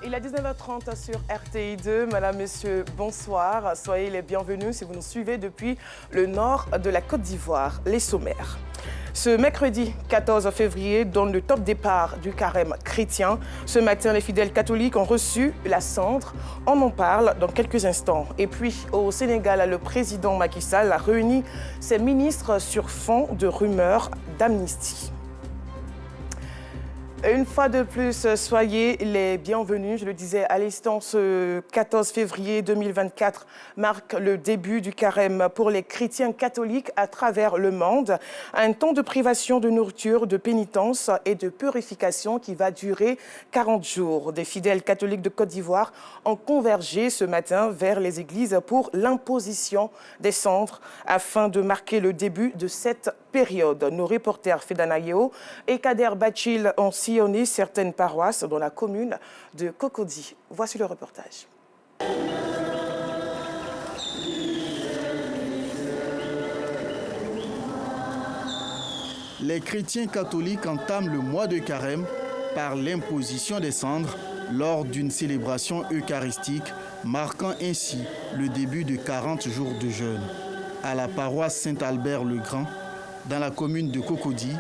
Il est 19h30 sur RTI2. Madame, Messieurs, bonsoir. Soyez les bienvenus si vous nous suivez depuis le nord de la Côte d'Ivoire, les sommaires. Ce mercredi 14 février donne le top départ du carême chrétien. Ce matin, les fidèles catholiques ont reçu la cendre. On en parle dans quelques instants. Et puis, au Sénégal, le président Macky Sall a réuni ses ministres sur fond de rumeurs d'amnistie. Une fois de plus, soyez les bienvenus. Je le disais à l'instant, ce 14 février 2024 marque le début du carême pour les chrétiens catholiques à travers le monde. Un temps de privation de nourriture, de pénitence et de purification qui va durer 40 jours. Des fidèles catholiques de Côte d'Ivoire ont convergé ce matin vers les églises pour l'imposition des cendres afin de marquer le début de cette période. Nos reporters Fedana Yeo et Kader Bachil ont sillonné certaines paroisses dans la commune de Cocody. Voici le reportage. Les chrétiens catholiques entament le mois de carême par l'imposition des cendres lors d'une célébration eucharistique marquant ainsi le début de 40 jours de jeûne. À la paroisse Saint-Albert-le-Grand, dans la commune de Cocody,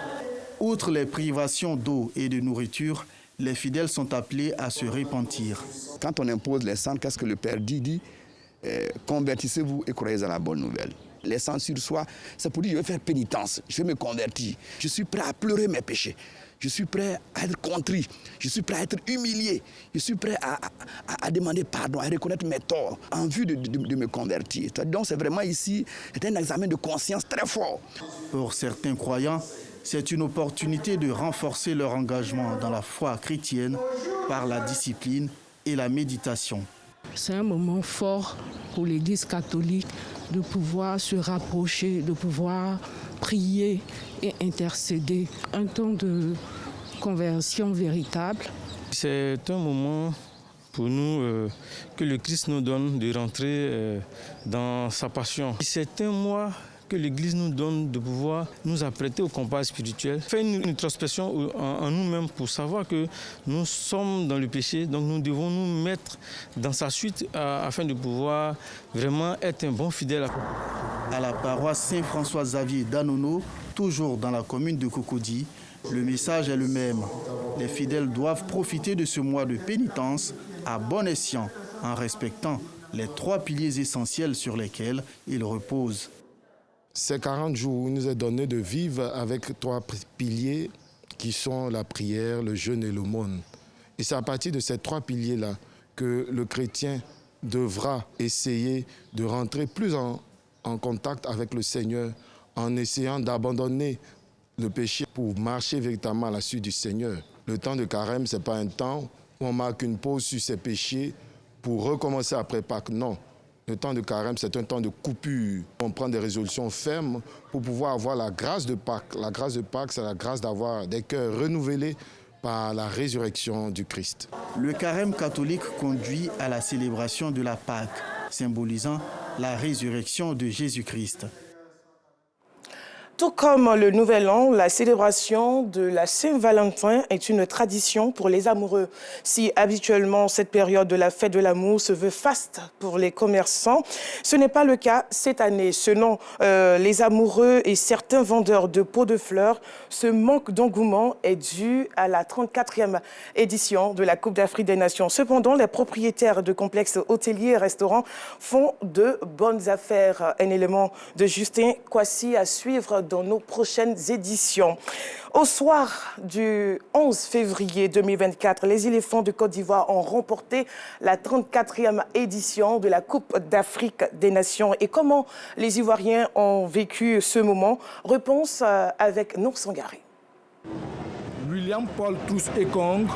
outre les privations d'eau et de nourriture, les fidèles sont appelés à se repentir. Quand on impose les cendres, qu'est-ce que le Père dit convertissez-vous et croyez à la bonne nouvelle. Les cendres sur soi, c'est pour dire je vais faire pénitence, je vais me convertir. Je suis prêt à pleurer mes péchés. Je suis prêt à être contrit. Je suis prêt à être humilié. Je suis prêt à demander pardon, à reconnaître mes torts en vue de me convertir. Donc c'est vraiment ici, c'est un examen de conscience très fort. Pour certains croyants, c'est une opportunité de renforcer leur engagement dans la foi chrétienne par la discipline et la méditation. C'est un moment fort pour l'Église catholique de pouvoir se rapprocher, de pouvoir prier et intercéder. Un temps de conversion véritable. C'est un moment pour nous que le Christ nous donne de rentrer dans sa passion. C'est un mois que l'Église nous donne de pouvoir nous apprêter au combat spirituel, faire une introspection en nous-mêmes pour savoir que nous sommes dans le péché, donc nous devons nous mettre dans sa suite afin de pouvoir vraiment être un bon fidèle. À la paroisse Saint-François-Xavier d'Anono, toujours dans la commune de Cocody, le message est le même. Les fidèles doivent profiter de ce mois de pénitence à bon escient, en respectant les 3 piliers essentiels sur lesquels ils reposent. Ces 40 jours, il nous est donné de vivre avec 3 piliers qui sont la prière, le jeûne et l'aumône. Et c'est à partir de ces 3 piliers-là que le chrétien devra essayer de rentrer plus en contact avec le Seigneur en essayant d'abandonner le péché pour marcher véritablement à la suite du Seigneur. Le temps de carême, ce n'est pas un temps où on marque une pause sur ses péchés pour recommencer après Pâques, non. Le temps de carême, c'est un temps de coupure. On prend des résolutions fermes pour pouvoir avoir la grâce de Pâques. La grâce de Pâques, c'est la grâce d'avoir des cœurs renouvelés par la résurrection du Christ. Le carême catholique conduit à la célébration de la Pâque, symbolisant la résurrection de Jésus-Christ. Tout comme le Nouvel An, la célébration de la Saint-Valentin est une tradition pour les amoureux. Si habituellement cette période de la fête de l'amour se veut faste pour les commerçants, ce n'est pas le cas cette année. Selon les amoureux et certains vendeurs de pots de fleurs, ce manque d'engouement est dû à la 34e édition de la Coupe d'Afrique des Nations. Cependant, les propriétaires de complexes hôteliers et restaurants font de bonnes affaires. Un élément de Justin Kwasi à suivre dans nos prochaines éditions. Au soir du 11 février 2024, les éléphants de Côte d'Ivoire ont remporté la 34e édition de la Coupe d'Afrique des Nations. Et comment les Ivoiriens ont vécu ce moment? Réponse avec Nour Sangari. William Paul Tous-Ekong,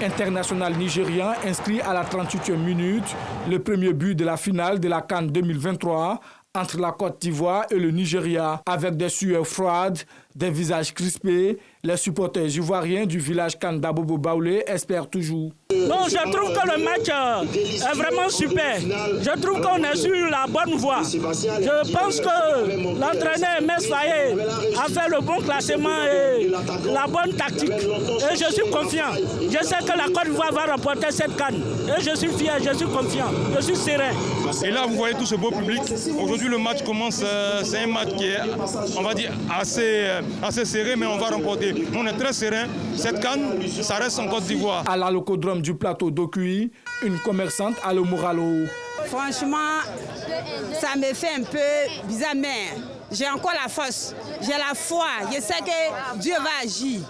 international nigérien, inscrit à la 38e minute, le premier but de la finale de la CAN 2023 entre la Côte d'Ivoire et le Nigeria, avec des sueurs froides, des visages crispés. Les supporters ivoiriens du village CAN d'Abobo Baoulé espèrent toujours. Non, je trouve que le match est vraiment super. Je trouve qu'on est sur la bonne voie. Je pense que l'entraîneur Mess Faye a fait le bon classement et la bonne tactique. Et je suis confiant. Je sais que la Côte d'Ivoire va remporter cette CAN. Et je suis fier, je suis confiant, je suis serein. Et là, vous voyez tout ce beau public. Aujourd'hui, le match commence. C'est un match qui est, on va dire, assez serré, mais on va remporter. On est très serein. Cette CAN, ça reste en Côte d'Ivoire. À la locodrome du plateau d'Okuyi, une commerçante a le moral haut. Franchement, ça me fait un peu bizarre, mais j'ai encore la force, j'ai la foi. Je sais que Dieu va agir.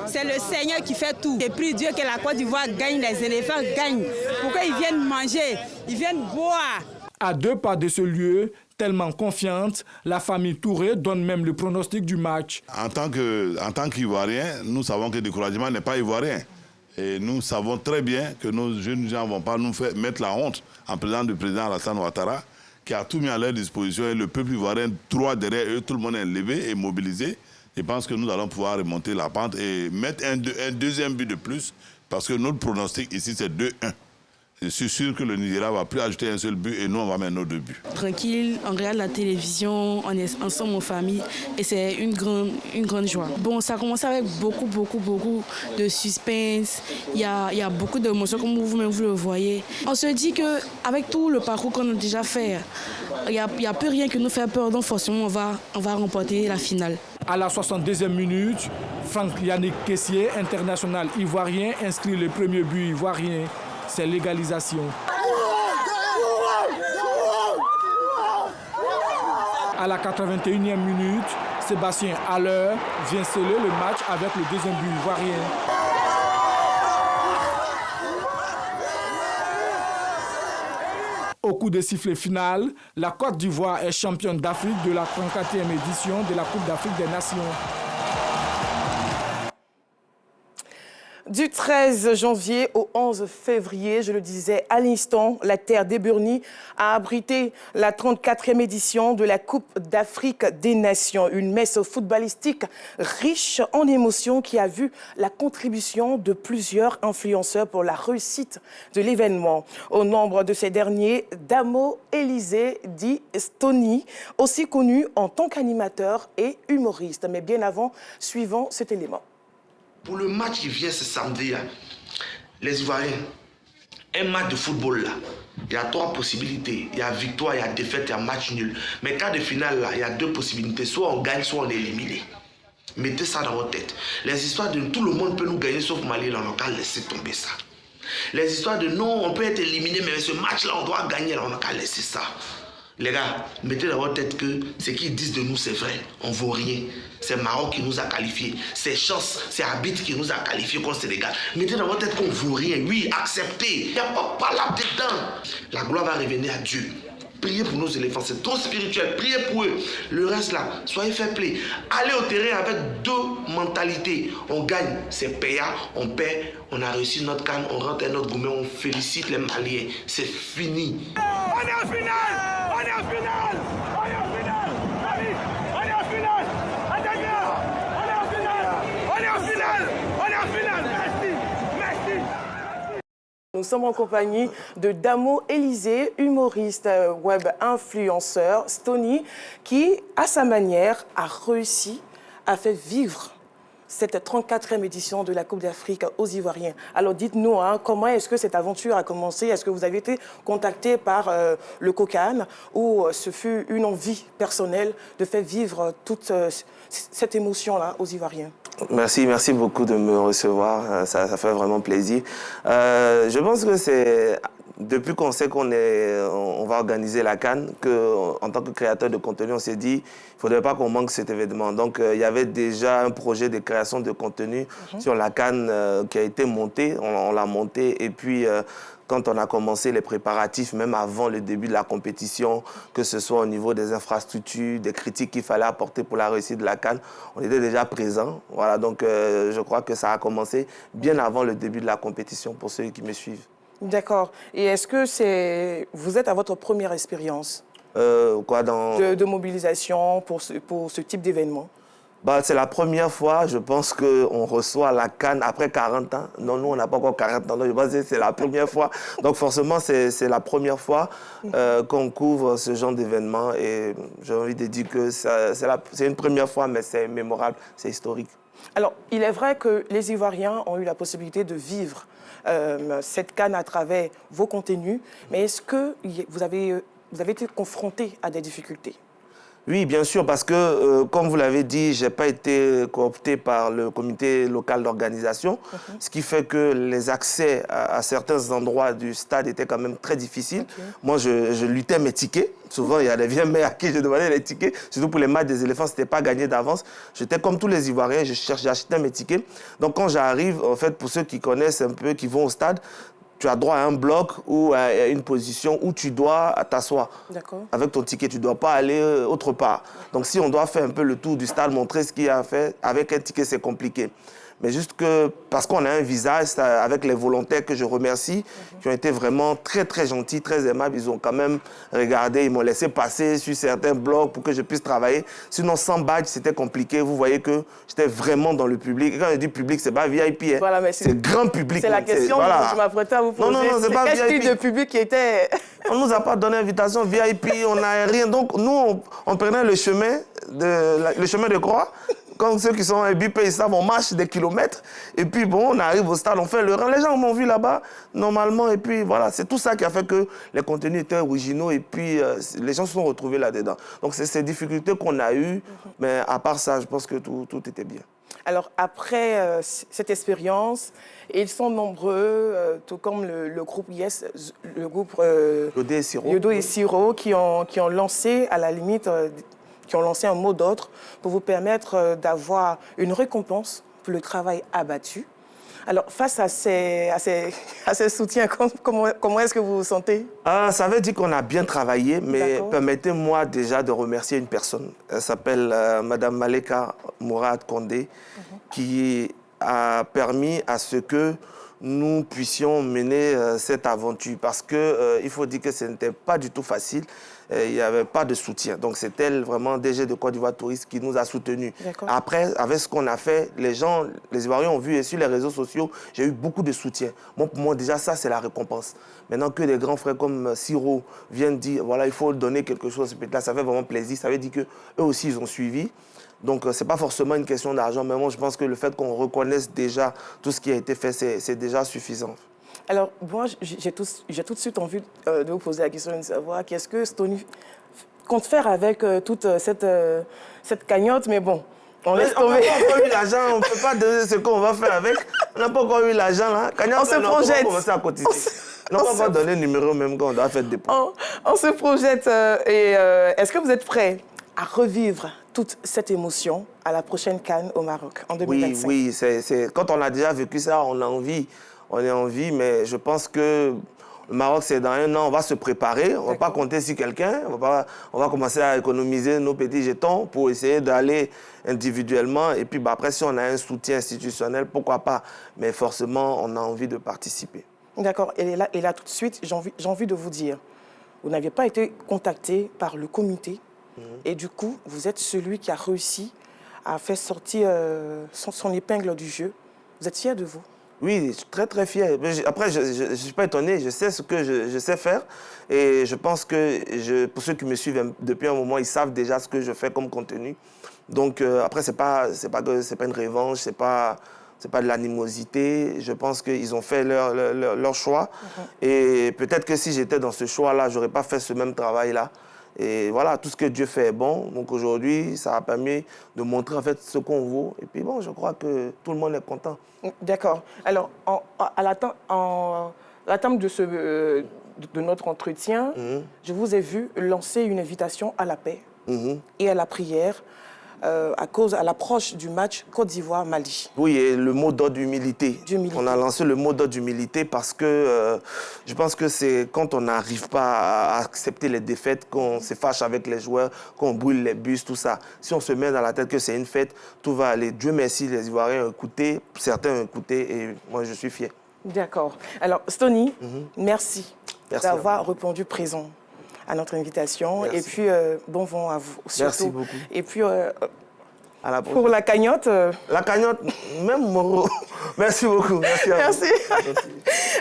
C'est le Seigneur qui fait tout. J'ai prie Dieu que la Côte d'Ivoire gagne, les éléphants gagnent. Pour qu'ils viennent manger, ils viennent boire. À 2 pas de ce lieu, tellement confiante, la famille Touré donne même le pronostic du match. En tant qu'Ivoiriens, nous savons que le découragement n'est pas ivoirien. Et nous savons très bien que nos jeunes gens ne vont pas nous mettre la honte en présence du président Alassane Ouattara, qui a tout mis à leur disposition. Et le peuple ivoirien, droit derrière eux, tout le monde est levé et mobilisé. Je pense que nous allons pouvoir remonter la pente et mettre un deuxième but de plus, parce que notre pronostic ici, c'est 2-1. Je suis sûr que le Nigeria ne va plus ajouter un seul but et nous, on va mettre nos 2 buts. Tranquille, on regarde la télévision, on est ensemble en famille et c'est une grande joie. Bon, ça a commencé avec beaucoup de suspense. Il y a beaucoup d'émotions, comme vous-même vous le voyez. On se dit qu'avec tout le parcours qu'on a déjà fait, il n'y a plus rien qui nous fait peur, donc forcément, on va remporter la finale. À la 62e minute, Franck Yannick Kessié, international ivoirien, inscrit le premier but ivoirien. C'est l'égalisation. À la 81e minute, Sébastien Haller vient sceller le match avec le deuxième but ivoirien. Au coup de sifflet final, la Côte d'Ivoire est championne d'Afrique de la 34e édition de la Coupe d'Afrique des Nations. Du 13 janvier au 11 février, je le disais à l'instant, la terre d'Eburny a abrité la 34e édition de la Coupe d'Afrique des Nations. Une messe footballistique riche en émotions qui a vu la contribution de plusieurs influenceurs pour la réussite de l'événement. Au nombre de ces derniers, Damo Élisée dit Stony, aussi connu en tant qu'animateur et humoriste. Mais bien avant, suivons cet élément. Pour le match qui vient ce samedi, les Ivoiriens, un match de football là, il y a 3 possibilités. Il y a victoire, il y a défaite, il y a match nul. Mais quart de finale là, il y a 2 possibilités. Soit on gagne, soit on est éliminé. Mettez ça dans votre tête. Les histoires de tout le monde peut nous gagner sauf Mali, là, on n'a qu'à laisser tomber ça. Les histoires de non, on peut être éliminé, mais ce match là, on doit gagner, là, on n'a qu'à laisser ça. Les gars, mettez dans votre tête que ce qu'ils disent de nous, c'est vrai. On ne vaut rien. C'est Maroc qui nous a qualifiés. C'est Chance, c'est Abid qui nous a qualifiés contre Sénégal. Mettez dans votre tête qu'on ne vaut rien. Oui, acceptez. Il n'y a pas là dedans. La gloire va revenir à Dieu. Priez pour nos éléphants, c'est trop spirituel. Priez pour eux. Le reste là, soyez fair play. Allez au terrain avec 2 mentalités. On gagne, c'est payant. On perd, on a réussi notre canne, on rentre à notre gourmet, on félicite les Maliens. C'est fini. On est en finale! On est en finale! On est en finale! On est en finale! On est en finale! On est en finale! On est en finale! Merci! Merci! Nous sommes en compagnie de Damo Élisée, humoriste, web influenceur, Stony, qui, à sa manière, a réussi à faire vivre cette 34e édition de la Coupe d'Afrique aux Ivoiriens. Alors dites-nous, comment est-ce que cette aventure a commencé? Est-ce que vous avez été contacté par le COCAN ou ce fut une envie personnelle de faire vivre toute cette émotion-là aux Ivoiriens? Merci beaucoup de me recevoir, ça fait vraiment plaisir. Je pense que c'est depuis qu'on sait qu'on va organiser la CAN, qu'en tant que créateur de contenu, on s'est dit qu'il ne faudrait pas qu'on manque cet événement. Donc il y avait déjà un projet de création de contenu sur la CAN qui a été monté, on l'a monté et puis quand on a commencé les préparatifs, même avant le début de la compétition, que ce soit au niveau des infrastructures, des critiques qu'il fallait apporter pour la réussite de la CAN, on était déjà présents. Voilà, donc je crois que ça a commencé bien avant le début de la compétition pour ceux qui me suivent. D'accord. Et est-ce que vous êtes à votre première expérience de mobilisation pour ce type d'événement? C'est la première fois, je pense, qu'on reçoit la CAN après 40 ans. Non, nous, on n'a pas encore 40 ans, donc je pense que c'est la première fois. Donc forcément, c'est la première fois qu'on couvre ce genre d'événement. Et j'ai envie de dire que c'est une première fois, mais c'est mémorable, c'est historique. Alors, il est vrai que les Ivoiriens ont eu la possibilité de vivre cette CAN à travers vos contenus, mais est-ce que vous avez été confrontés à des difficultés? Oui, bien sûr, parce que, comme vous l'avez dit, je n'ai pas été coopté par le comité local d'organisation, ce qui fait que les accès à certains endroits du stade étaient quand même très difficiles. Moi, je luttais mes tickets. Souvent, il y a des vieux mères à qui je demandais les tickets. Surtout pour les matchs des éléphants, ce n'était pas gagné d'avance. J'étais comme tous les Ivoiriens, j'achetais mes tickets. Donc, quand j'arrive, en fait, pour ceux qui connaissent un peu, qui vont au stade, tu as droit à un bloc ou à une position où tu dois t'asseoir. Avec ton ticket, tu ne dois pas aller autre part. Donc si on doit faire un peu le tour du stade, montrer ce qu'il y a à faire, avec un ticket, c'est compliqué. Mais juste que, parce qu'on a un visage, avec les volontaires que je remercie, qui ont été vraiment très, très gentils, très aimables, ils ont quand même regardé, ils m'ont laissé passer sur certains blocs pour que je puisse travailler. Sinon, sans badge, c'était compliqué. Vous voyez que j'étais vraiment dans le public. Et quand je dis public, c'est pas VIP, hein. Voilà, c'est grand public. C'est la question que je m'apprêtais à vous poser. Non, c'est pas VIP. Quel type de public qui était... On ne nous a pas donné invitation VIP, on n'a rien. Donc, nous, on prenait le chemin de croix. Quand ceux qui sont habitués, ils savent, on marche des kilomètres. Et puis, bon, on arrive au stade, on fait le rang. Les gens m'ont vu là-bas, normalement. Et puis, voilà, c'est tout ça qui a fait que les contenus étaient originaux. Et puis, les gens se sont retrouvés là-dedans. Donc, c'est ces difficultés qu'on a eues. Mais à part ça, je pense que tout était bien. Alors, après cette expérience, ils sont nombreux, tout comme le groupe Yes, le groupe Yodo et Siro, qui ont lancé, à la limite, qui ont lancé un mot d'ordre pour vous permettre d'avoir une récompense pour le travail abattu. Alors, face à ces soutiens, comment est-ce que vous vous sentez? Ça veut dire qu'on a bien travaillé, mais permettez-moi déjà de remercier une personne. Elle s'appelle Madame Maleka Mourad Kondé, qui a permis à ce que nous puissions mener cette aventure. Parce qu'il faut dire que ce n'était pas du tout facile. Il n'y avait pas de soutien. Donc, c'est elle, vraiment, DG de Côte d'Ivoire Tourisme, qui nous a soutenus. Après, avec ce qu'on a fait, les Ivoiriens ont vu, et sur les réseaux sociaux, j'ai eu beaucoup de soutien. Pour moi, déjà, ça, c'est la récompense. Maintenant que des grands frères comme Siro viennent dire, voilà, il faut donner quelque chose, là, ça fait vraiment plaisir. Ça veut dire qu'eux aussi, ils ont suivi. Donc, ce n'est pas forcément une question d'argent, mais moi, je pense que le fait qu'on reconnaisse déjà tout ce qui a été fait, c'est déjà suffisant. Alors, moi, j'ai tout de suite envie de vous poser la question de savoir qu'est-ce que Stony compte faire avec toute cette cagnotte, mais bon, on laisse tomber. On n'a pas encore eu l'argent, on ne peut pas donner ce qu'on va faire avec. On n'a pas encore eu l'argent, là. Cagnotte, on se projette. On va commencer à cotiser. On n'a pas encore donné le numéro même quand on doit faire des dépôts. On se projette. Est-ce que vous êtes prêts à revivre toute cette émotion à la prochaine CAN au Maroc en 2025? Oui, quand on a déjà vécu ça, on a envie. On est en vie, mais je pense que le Maroc, c'est dans un an, on va se préparer. On ne va pas compter sur quelqu'un. On va commencer à économiser nos petits jetons pour essayer d'aller individuellement. Et puis après, si on a un soutien institutionnel, pourquoi pas? Mais forcément, on a envie de participer. D'accord. Et là, tout de suite, j'ai envie de vous dire, vous n'aviez pas été contacté par le comité. Et du coup, vous êtes celui qui a réussi à faire sortir son épingle du jeu. Vous êtes fier de vous? Oui, je suis très, très fier. Après, je ne suis pas étonné. Je sais ce que je sais faire. Et je pense que pour ceux qui me suivent depuis un moment, ils savent déjà ce que je fais comme contenu. Donc, après, ce n'est pas une revanche, ce n'est pas de l'animosité. Je pense qu'ils ont fait leur choix. Et peut-être que si j'étais dans ce choix-là, je n'aurais pas fait ce même travail-là. Et voilà, tout ce que Dieu fait est bon. Donc aujourd'hui, ça a permis de montrer en fait ce qu'on vaut. Et puis bon, je crois que tout le monde est content. D'accord. Alors, à la table de notre entretien, je vous ai vu lancer une invitation à la paix et à la prière à l'approche du match Côte d'Ivoire-Mali. Oui, et le mot d'ordre d'humilité. On a lancé le mot d'ordre d'humilité parce que je pense que c'est quand on n'arrive pas à accepter les défaites, qu'on se fâche avec les joueurs, qu'on brûle les bus, tout ça. Si on se met dans la tête que c'est une fête, tout va aller. Dieu merci, les Ivoiriens ont écouté, certains ont écouté et moi je suis fier. D'accord. Alors, Stony, merci d'avoir répondu présent à notre invitation. Merci. Et puis, bon vent à vous. Surtout. Merci beaucoup. Et puis, pour la cagnotte... La cagnotte, même Moro. Merci beaucoup. Merci. Merci.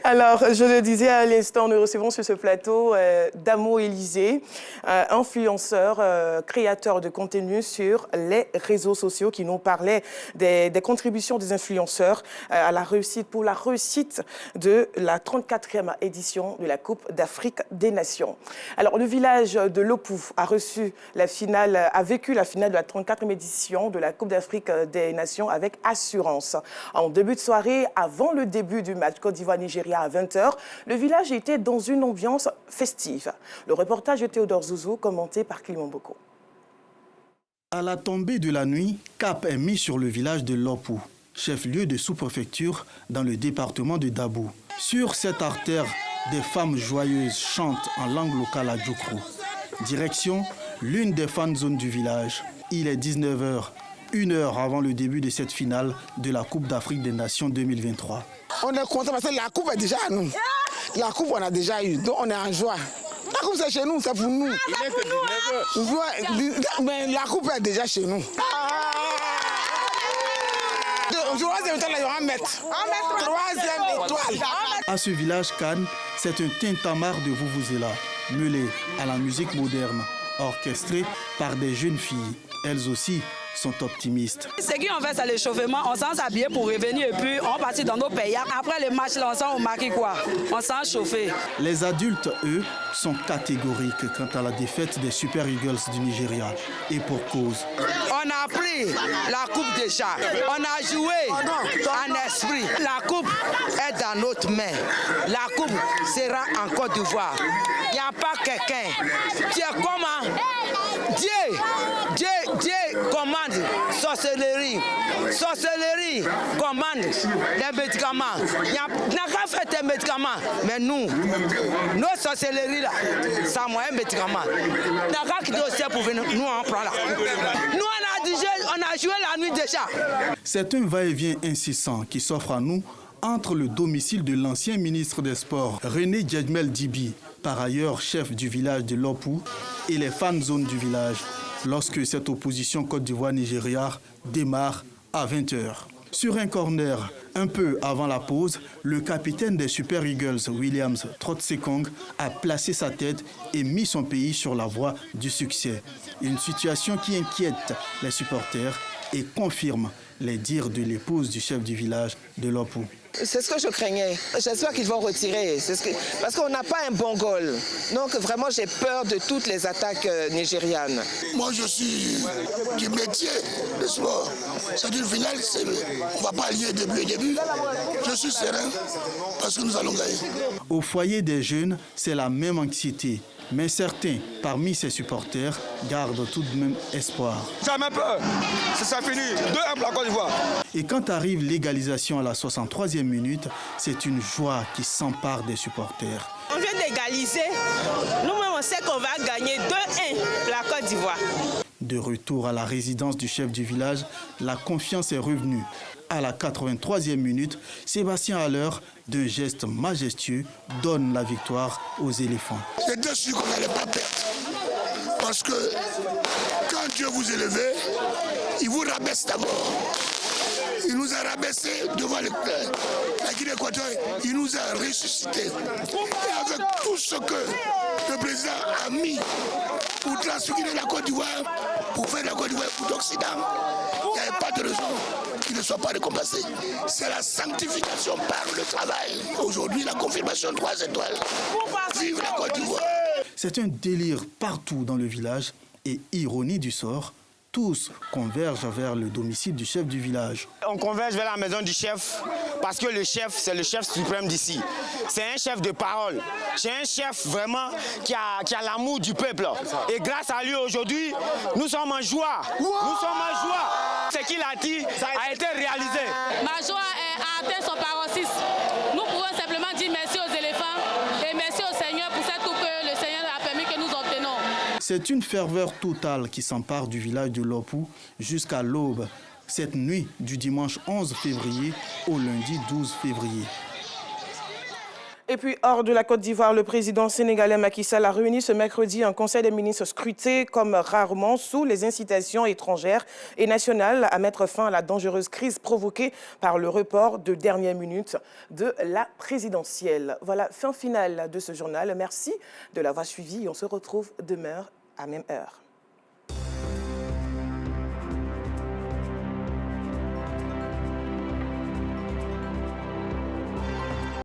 Alors, je le disais à l'instant, nous recevons sur ce plateau Damo Élisée, influenceur, créateur de contenu sur les réseaux sociaux, qui nous parlait des contributions des influenceurs à la réussite, pour la réussite de la 34e édition de la Coupe d'Afrique des Nations. Alors, le village de Lopou a vécu la finale de la 34e édition de la Coupe d'Afrique des Nations avec assurance. En début de soirée, avant le début du match Côte d'Ivoire-Nigeria à 20h, le village était dans une ambiance festive. Le reportage de Théodore Zouzou, commenté par Clément Boko. À la tombée de la nuit, cap est mis sur le village de Lopou, chef-lieu de sous-préfecture dans le département de Dabou. Sur cette artère, des femmes joyeuses chantent en langue locale à Djoukrou. Direction l'une des fan zones du village. Il est 19h, 1 heure avant le début de cette finale de la Coupe d'Afrique des Nations 2023. On est content parce que la coupe est déjà à nous. La coupe, on a déjà eu, donc on est en joie. La coupe, c'est chez nous, c'est pour nous. Il est que 19h. Mais la coupe est déjà chez nous. Troisième étoile, il y aura un mètre. Troisième étoile. À ce village Cannes, c'est un tintamarre de vuvuzela, mêlé à la musique moderne, orchestré par des jeunes filles, elles aussi sont optimistes. Ce qu'on fait, c'est l'échauffement. On s'en s'habille pour revenir et puis on partit dans nos pays. Après le match, là, on s'en marque quoi? On s'en chauffe. Les adultes, eux, sont catégoriques quant à la défaite des Super Eagles du Nigeria. Et pour cause. On a pris la coupe déjà. On a joué en esprit. La coupe est dans notre main. La coupe sera en Côte d'Ivoire. Il n'y a pas quelqu'un qui est comment? Dieu commande sorcellerie. Sorcellerie commande des médicaments. Il n'y a qu'à faire des médicaments. Mais nous, nos sorcelleries là, ça a moyen médicaments. Il n'y a qu'à quitter au ciel pour venir. Nous, on prend là. Nous, on a joué la nuit déjà. C'est un va-et-vient incessant qui s'offre à nous entre le domicile de l'ancien ministre des Sports, René Djedmel Dibi, par ailleurs chef du village de Lopou, et les fan zones du village, lorsque cette opposition Côte d'Ivoire-Nigeria démarre à 20h. Sur un corner, un peu avant la pause, le capitaine des Super Eagles, Williams Trotsekong, a placé sa tête et mis son pays sur la voie du succès. Une situation qui inquiète les supporters et confirme les dires de l'épouse du chef du village de Lopou. C'est ce que je craignais. J'espère qu'ils vont retirer. Parce qu'on n'a pas un bon goal. Donc vraiment, j'ai peur de toutes les attaques nigérianes. Moi, je suis du métier de sport. C'est une finale, on ne va pas lier début et début. Je suis serein parce que nous allons gagner. Au foyer des jeunes, c'est la même anxiété. Mais certains, parmi ses supporters, gardent tout de même espoir. Jamais peur. C'est ça fini. 2-1 pour la Côte d'Ivoire. Et quand arrive l'égalisation à la 63e minute, c'est une joie qui s'empare des supporters. On vient d'égaliser. Nous-mêmes, on sait qu'on va gagner 2-1 pour la Côte d'Ivoire. De retour à la résidence du chef du village, la confiance est revenue. À la 83e minute, Sébastien Haller, d'un geste majestueux, donne la victoire aux éléphants. J'étais sûr qu'on n'allait pas perdre. Parce que quand Dieu vous élève, il vous rabaisse d'abord. Il nous a rabaissé devant la Guinée équatoriale. Il nous a ressuscités. Et avec tout ce que le président a mis pour transfigurer la Côte d'Ivoire, pour faire la Côte d'Ivoire pour l'Occident, il n'y avait pas de raison qu'il ne soit pas récompensé. C'est la sanctification par le travail. Aujourd'hui, la confirmation 3 étoiles. Vive la Côte d'Ivoire. C'est un délire partout dans le village et, ironie du sort, tous convergent vers le domicile du chef du village. On converge vers la maison du chef parce que le chef, c'est le chef suprême d'ici. C'est un chef de parole. C'est un chef vraiment qui a l'amour du peuple. Et grâce à lui aujourd'hui, nous sommes en joie. Nous sommes en joie. Ce qu'il a dit a été réalisé. Ma joie a atteint son paroxysme. Nous pouvons simplement dire merci aux éléphants et merci au Seigneur pour cette coupe que le Seigneur a permis que nous obtenons. C'est une ferveur totale qui s'empare du village de Lopou jusqu'à l'aube, cette nuit du dimanche 11 février au lundi 12 février. Et puis, hors de la Côte d'Ivoire, le président sénégalais Macky Sall a réuni ce mercredi un conseil des ministres scruté comme rarement sous les incitations étrangères et nationales à mettre fin à la dangereuse crise provoquée par le report de dernière minute de la présidentielle. Voilà, fin finale de ce journal. Merci de l'avoir suivi. On se retrouve demain à même heure.